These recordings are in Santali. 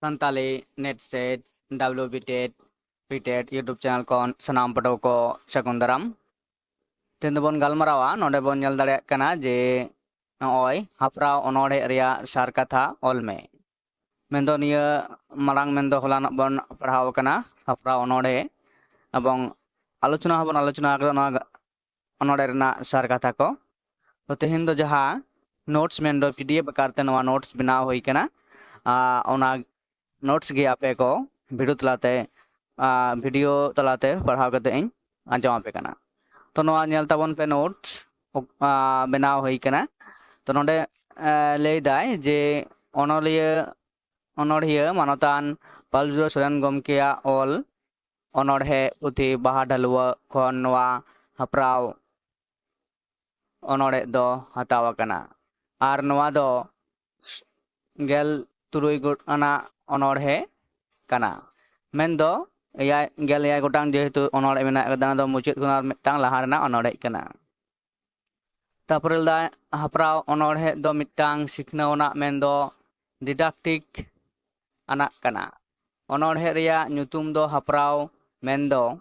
Santali net state WBTED PTED YouTube channel को सनाम पटो को शकुंदरम तेन बन गलमरावा नोडे बन नेल दाड़े कना जे नॉय हपरा ओनोडे रिया सार कथा ऑल में मेंदो निया मारांग मेंदो हलाना बन पढ़ाव कना हपरा ओनोडे एवं आलोचना हबन आलोचना करना ओनोडे रना सार कथा को तो तेहिन दो जहां नोट्स मेंदो PDF करते नवा नोट्स बनाव होई कना ओना नोट्स गे आपे को वीडियो तलाते पढ़ाव करते इन आंजम आपे कना तो नवा नेल ताबन पे नोट्स बनाव होई कना तो नोडे लई दाय जे ओनोड़िया मानतान पालजुर सोरेन गमकेया ऑल ओनोड़े पुथि बाहा ढलुआ खन नवा हपराव ओनोड़े दो हताव कना आर नवा दो गेल तुरुई गुट अना ओनोड़े कना मेंदो या गेल या गोटांग जेहेतु ओनोड़े मेना कदा दो मुचित खुना मिटांग लहा रना ओनोड़े कना तापरे दा हपराव ओनोड़े दो मिटांग सिखनावना मेंदो डिडक्टिक anak kana onorhe reya nyutum do hapraw mendo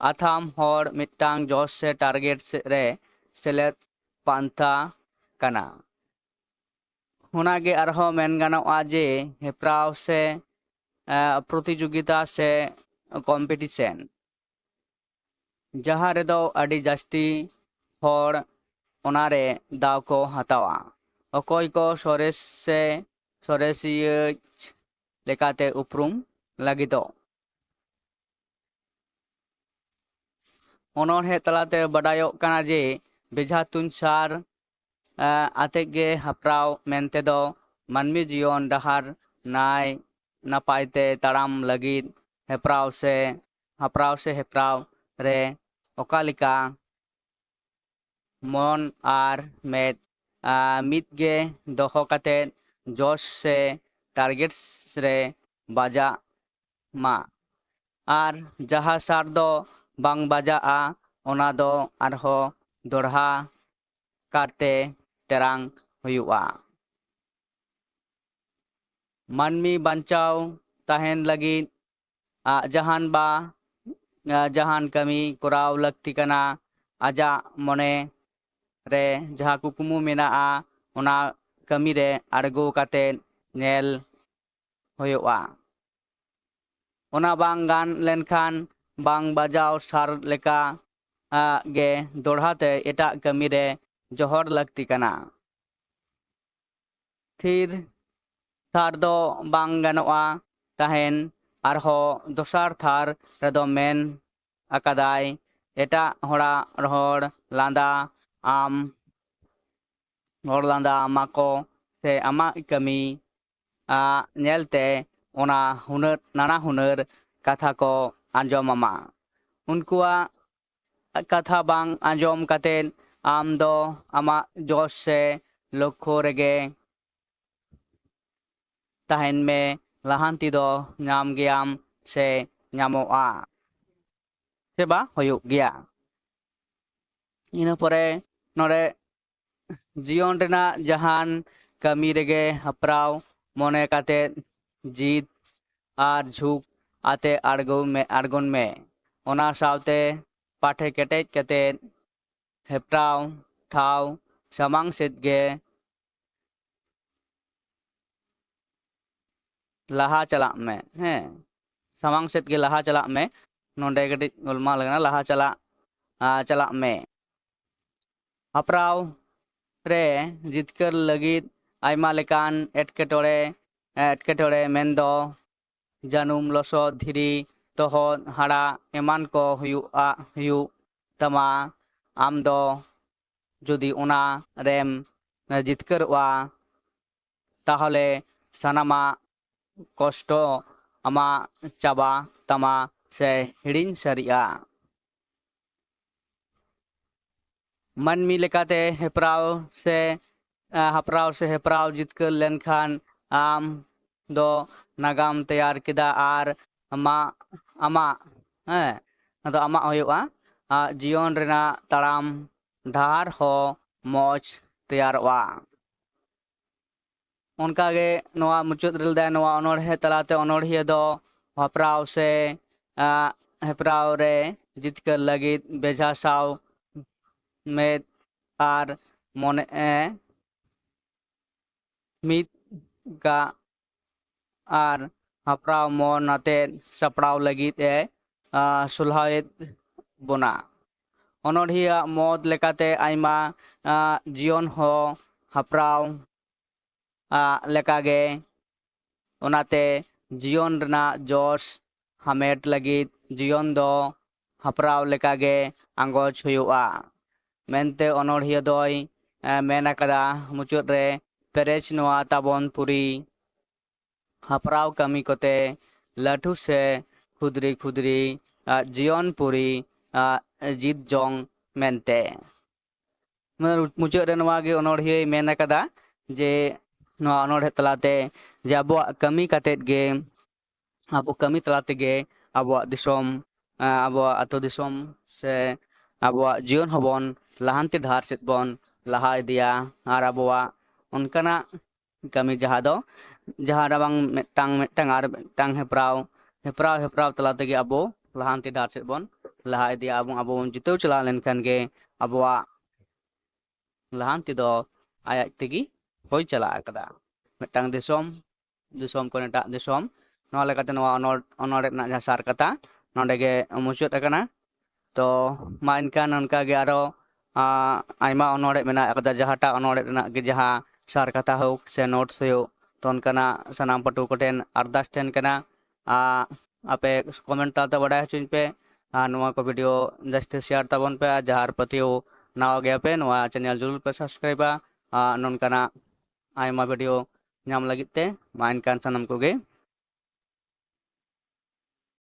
atham hor mitang jos se target re selet pantha kana hunage arho men ganoa je hepraw se प्रतियोगिता से कॉम्पिटिशन जहाँ रेदो अड़ी जास्ती हर ओनारे दाव को हतावा अकोय को सोरेस से सोरेसिया लेकाते उपरुम लागिदो ओनोड़े तलाते बडायो कना जे बेझा तुनसार आतेगे हपराव मेनते दो मानमी जीवन डहार नाय नापायते ताराम लगिद हेपराव से हेपराव रे ओकालिका मन आर मेद मितगे दोहो कते जोश से टारगेट्स रे बाजा मा आर जहा सार दो बांग बाजा ओना दो आरहो दोढ़ा काटे तेरांग हुआ मानमी बंचाव ताहेन लगी जहान कमी कोराव लगती कना आजा मने रे जहा कुकुमु मेना ओना कमी रे आड़गो काते नेल हुआ ओना बांग गान लेनखान बांग बाजाव सार लेका गे दोढ़ाते एटा कमी रे जोहर लगती कना थिर थार दो बांग गानोआ ताहेन आरहो दोसार थार रेदो मेन अकादाय एटा होड़ा रोहड़ लांदा आम होड़ लांदा माको से आमा कमी नेलते ओना हुनर नाना हुनर कथा को आंजोम अमा उनकुआ कथा बांग आंजोम कतेन आम दो आमा जोश से लक्ष्य रेगे ताहेन में लहांती दो नाम गियाम से नामोआ सेबा होयुग गिया इना परे नोरे जीवन रेना जहान कमी रेगे हपराव मोने काते जीत आर झुक आते आड़गोन में ओना सावते पाठे केटेज कते हेपराव ठाव समांग सेट गे लहा चला में हैं समांग सेट गे लहा चला में नोंडे कटी गोलमा लगना लहा चला में हपराव रे जितकर लगित आयमा लेकान एटकेटोड़े मेंदो जानुम लसो धीरी तोहो हाड़ा एमान को हुयु तमा आम दो जुदी उना रेम जितकरवा ताहले सनामा कष्टो आमा चाबा तमा से हिड़िन सरिया मनमी लेकाते हेपराव से हेपराव जितकर लेनखान आम दो नागाम तैयार किदा आर आमा तो आमा होयुआ जीवन रेना ताराम ढार हो मौज तैयारवा ᱚᱱᱠᱟᱜᱮ ᱱᱚᱣᱟ ᱢᱩᱪᱟᱹᱫ ᱨᱮ ᱱᱚᱣᱟ ᱚᱱᱚᱬᱦᱮ ᱛᱟᱞᱟᱛᱮ ᱚᱱᱚᱬᱦᱤᱭᱟᱹ ᱫᱚ ᱦᱮᱯᱨᱟᱣ ᱥᱮ ᱦᱮᱯᱨᱟᱣ ᱨᱮ ᱡᱤᱛᱠᱟᱹᱨ ᱞᱟᱹᱜᱤᱫ ᱵᱮᱡᱷᱟ ᱥᱟᱶ ᱢᱮᱫ ᱟᱨ ᱢᱚᱱᱮ ᱢᱤᱫ ᱜᱟ ᱟᱨ ᱦᱮᱯᱨᱟᱣ ᱢᱚᱱ ᱟᱛᱮᱫ ᱥᱟᱯᱲᱟᱣ ᱞᱟᱹᱜᱤᱫ ᱮ ᱥᱚᱞᱦᱟᱭᱮᱫ ᱵᱚᱱᱟ ᱚᱱᱚᱬᱦᱤᱭᱟᱹ ᱢᱚᱛ ᱞᱮᱠᱟᱛᱮ ᱟᱭᱢᱟ ᱡᱤᱭᱚᱱ ᱦᱚᱸ ᱦᱮᱯᱨᱟᱣ ᱞᱮᱠᱟᱜᱮ ᱚᱱᱟᱛᱮ ᱡᱤᱭᱚᱱ ᱨᱮᱱᱟᱜ ᱡᱚᱥ ᱦᱟᱢᱮᱴ ᱞᱟᱹᱜᱤᱫ ᱡᱤᱭᱚᱱ ᱫᱚ ᱦᱮᱯᱨᱟᱣ ᱞᱮᱠᱟᱜᱮ ᱟᱸᱜᱚᱪ ᱦᱩᱭᱩᱜᱼᱟ ᱢᱮᱱᱛᱮ ᱚᱱᱚᱬᱦᱤᱭᱟᱹ ᱫᱚᱭ ᱢᱮᱱ ᱟᱠᱟᱫᱟ ᱢᱩᱪᱟᱹᱫ ᱨᱮ ᱯᱮᱨᱮᱡ ᱱᱚᱣᱟ ᱛᱟᱵᱚᱱ ᱯᱩᱨᱤ ᱦᱮᱯᱨᱟᱣ ᱠᱟᱹᱢᱤ ᱠᱚᱛᱮ ᱞᱟᱹᱴᱩ ᱥᱮ ᱠᱷᱩᱫᱽᱨᱤ ᱠᱷᱩᱫᱽᱨᱤ ᱡᱤᱭᱚᱱ ᱯᱩᱨᱤ ᱡᱤᱛ ᱡᱚᱝ ᱢᱮᱱᱛᱮ ᱢᱩᱪᱟᱹᱫ ᱨᱮ ᱱᱚᱣᱟ ᱜᱮ ᱚᱱᱚᱬᱦᱤᱭᱟᱹᱭ ᱢᱮᱱ ᱟᱠᱟᱫᱟ ᱡᱮ ᱱᱚᱣᱟ ᱚᱱᱚᱬᱦᱮ ᱛᱟᱞᱟᱛᱮ ᱡᱮ ᱟᱵᱚᱣᱟᱜ ᱠᱟᱹᱢᱤ ᱠᱟᱛᱮᱫ ᱜᱮ ᱟᱵᱚ ᱠᱟᱹᱢᱤ ᱛᱟᱞᱟ ᱛᱮᱜᱮ ᱟᱵᱚᱣᱟᱜ ᱫᱤᱥᱚᱢ ᱟᱵᱚᱣᱟᱜ ᱟᱹᱛᱩ ᱫᱤᱥᱚᱢ ᱥᱮ ᱟᱵᱚᱣᱟᱜ ᱡᱤᱭᱚᱱ ᱦᱚᱸᱵᱚᱱ ᱞᱟᱦᱟᱱᱛᱤ ᱰᱟᱦᱟᱨ ᱥᱮᱫ ᱵᱚᱱ ᱞᱟᱦᱟ ᱤᱫᱤᱭᱟ ᱟᱨ ᱟᱵᱚᱣᱟᱜ ᱚᱱᱠᱟᱱᱟᱜ ᱠᱟᱹᱢᱤ ᱡᱟᱦᱟᱸ ᱫᱚ ᱡᱟᱦᱟᱸ ᱨᱮᱵᱟᱝ ᱢᱤᱫᱴᱟᱝ ᱟᱨ ᱢᱤᱫᱴᱟᱝ ᱦᱮᱯᱨᱟᱣ ᱛᱟᱞᱟ ᱛᱮᱜᱮ ᱟᱵᱚ ᱞᱟᱦᱟᱱᱛᱤ ᱰᱟᱦᱟᱨ ᱥᱮᱫ ᱵᱚn ᱞᱟᱦᱟ ᱤᱫᱤᱭᱟ ᱟᱵᱚ ᱵᱚᱱ ᱡᱤᱛᱟᱹᱣ ᱪᱟᱞᱟᱣ ᱞᱮᱱᱠᱷᱟᱱ ᱜᱮ ᱟᱵᱚᱣᱟᱜ ᱞᱟᱦᱟᱱᱛᱤ ᱫᱚ ᱟᱡ ᱛᱮᱜᱮ ᱦᱩᱭ ᱪᱟᱞᱟᱜ ᱟᱠᱟᱫᱟ ᱢᱤᱫᱴᱟᱝ ᱫᱤᱥᱚᱢ ᱠᱷᱚᱱ ᱮᱴᱟᱜ ᱫᱤᱥᱚᱢ ᱱᱚᱣᱟ ᱞᱮᱠᱟᱛᱮ ᱱᱚᱣᱟ ᱚᱱᱚᱬᱦᱮ ᱨᱮᱱᱟᱜ ᱡᱟᱦᱟᱸ ᱥᱟᱨ ᱠᱟᱛᱷᱟ ᱱᱚᱰᱮ ᱜᱮ ᱢᱩᱪᱟᱹᱫ ᱟᱠᱟᱱᱟ ᱛᱚ ᱢᱟ ᱮᱱᱠᱷᱟᱱ ᱚᱱᱠᱟᱜᱮ ᱟᱨᱚ ᱟᱭᱢᱟ ᱚᱱᱚᱬᱦᱮ ᱢᱮᱱᱟᱜ ᱟᱠᱟᱫᱟ ᱡᱟᱦᱟᱸᱴᱟᱜ ᱚᱱᱚᱬᱦᱮ ᱨᱮᱱᱟᱜ ᱜᱮ ᱡᱟᱦᱟᱸ ᱥᱟᱨ ᱠᱟᱛᱷᱟ ᱦᱳᱠ ᱥᱮ ᱱᱳᱴᱥ ᱦᱩᱭᱩᱜ ᱛᱚ ᱚᱱᱠᱟᱱᱟᱜ ᱥᱟᱱᱟᱢ ᱯᱟᱹᱴᱷᱩᱣᱟᱹ ᱠᱚᱴᱷᱮᱱ ᱟᱨᱫᱟᱥ ᱛᱟᱦᱮᱱ ᱠᱟᱱᱟ ᱟᱯᱮ ᱠᱚᱢᱮᱱᱴ ᱛᱟᱞᱟᱛᱮ ᱵᱟᱰᱟᱭ ᱦᱚᱪᱚᱧ ᱯᱮ ᱟᱨ ᱱᱚᱣᱟ ᱠᱚ ᱵᱷᱤᱰᱤᱭᱳ ᱡᱟᱹᱥᱛᱤ ᱥᱮᱭᱟᱨ ᱛᱟᱵᱚᱱ ᱯᱮ ᱟᱨ ᱡᱟᱦᱟᱸ ᱯᱟᱹᱛᱭᱟᱹᱣ ᱱᱟᱣᱟ ᱜᱮᱭᱟᱯᱮ ᱱᱚᱣᱟ ᱪᱮᱱᱮᱞ ᱡᱩᱨᱩᱨ ᱯᱮ ᱥᱟᱵᱥᱠᱨᱟᱭᱤᱵᱟ ᱱᱚᱝᱠᱟᱱᱟᱜ ᱟᱭᱢᱟ ᱵᱷᱤᱰᱤᱭᱳ ᱧᱟᱢ ᱞᱟᱹᱜᱤᱫ ᱛᱮ ᱢᱟ ᱮᱱᱠᱷᱟᱱ ᱥᱟᱱᱟᱢ ᱠᱚᱜᱮ